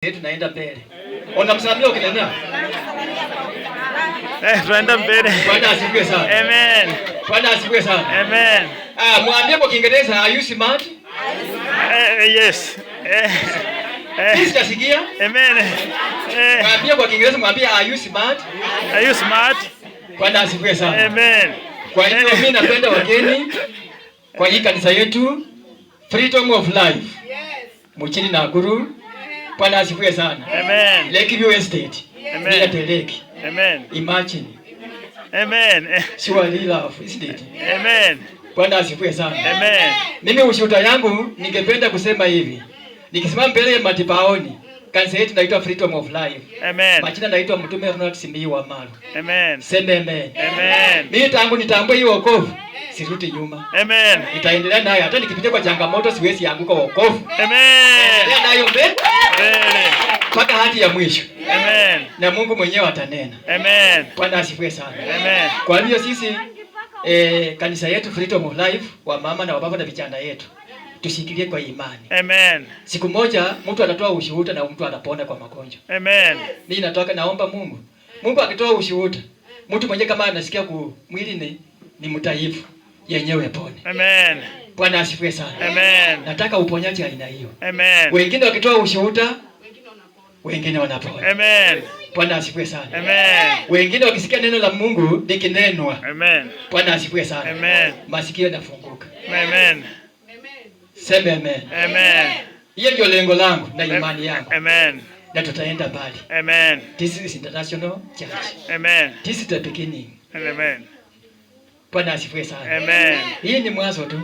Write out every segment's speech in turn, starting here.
Tunaenda mbele. Unamsalimia ukienda? Tunaenda mbele. Bwana asifiwe sana. Amen. Bwana asifiwe sana. Amen. Mwambie kwa Kiingereza, are you smart? Yes. Sitasikia. Amen. Mwambie kwa Kiingereza, mwambie are you smart? Are you smart? Bwana asifiwe sana. Amen. Kwa hiyo mimi napenda wageni kwa hii kanisa yetu Freedom of Life. Yes. Mchini Nakuru. Bwana asifiwe sana. Amen. Lakeview Estate. Amen. Lake. Amen. Imagine. Amen. Surely love, isn't it? Amen. Bwana asifiwe sana. Amen. Mimi ushuhuda yangu ningependa kusema hivi. Nikisimama mbele ya matibaoni, kanisa yetu inaitwa Freedom of Life. Amen. Majina naitwa Mtume Ronald Simiyu wa Malu. Amen. Sema amen. Amen. Mimi tangu nitambue hiyo wokovu, sirudi nyuma. Amen. Nitaendelea nayo hata nikipitia kwa changamoto siwezi anguka wokovu. Amen. Nitaendelea nayo mbele mpaka hadi ya mwisho. Amen. Na Mungu mwenyewe atanena. Amen. Bwana asifiwe sana. Amen. Kwa hiyo sisi kanisa yetu Freedom of Life, wa mama na wababa na vijana yetu, tushikilie kwa imani. Amen. Siku moja mtu atatoa ushuhuda na mtu anapona kwa magonjwa. Amen. Mimi naomba Mungu akitoa ushuhuda, mtu mwenye kama anasikia mwili ni mtaifu, yenyewe pone. Amen. Bwana asifiwe sana. Amen. Nataka uponyaji aina hiyo. Amen. Wengine wakitoa ushuhuda, wengine wanapona. Amen. Bwana asifiwe sana. Amen. Wengine wakisikia neno la Mungu likinenwa. Amen. Bwana asifiwe sana. Amen. Masikio yanafunguka. Amen. Sema amen. Amen. Hiyo ndio lengo langu na imani yangu. Amen. Na tutaenda mbali. Amen. This is international church. Amen. This is the beginning. Amen. Bwana asifiwe sana. Amen. Hii ni mwanzo tu.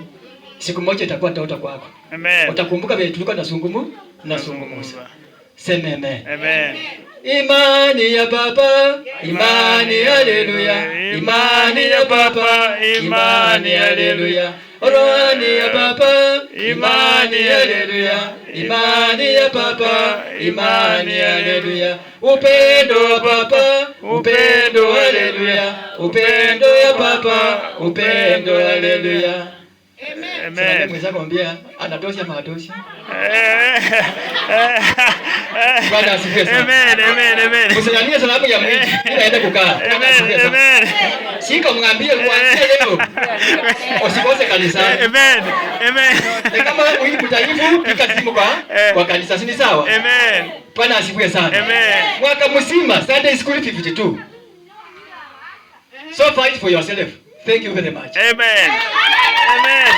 Siku moja itakuwa ndoto kwako. Amen. Utakumbuka vile tulikuwa nasungumuza. Sema amen. Amen. Imani ya Baba, imani haleluya. Imani ya Baba, imani haleluya. Rohani ya Baba, imani haleluya. Imani ya Baba, imani haleluya. Upendo wa Baba, upendo haleluya. Upendo ya Baba, upendo haleluya. Amen. Mwenzako mwambia anatosha maatoshi. Bwana asifiwe sana. Amen. Amen. Amen. Usinyanyie salamu ya mwili. Inaenda kukaa. Amen. Amen. Shika mwambie kuanzia leo. Usikose kanisani. Amen. Amen. Na kama mwili mtaifu ikasimu kwa kanisa, si sawa? Amen. Bwana asifiwe sana. Amen. Mwaka mzima Sunday school 52. So fight for yourself. Thank you very much. Amen. Amen.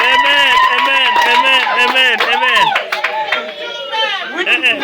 Amen. Amen. Amen. Amen. Amen.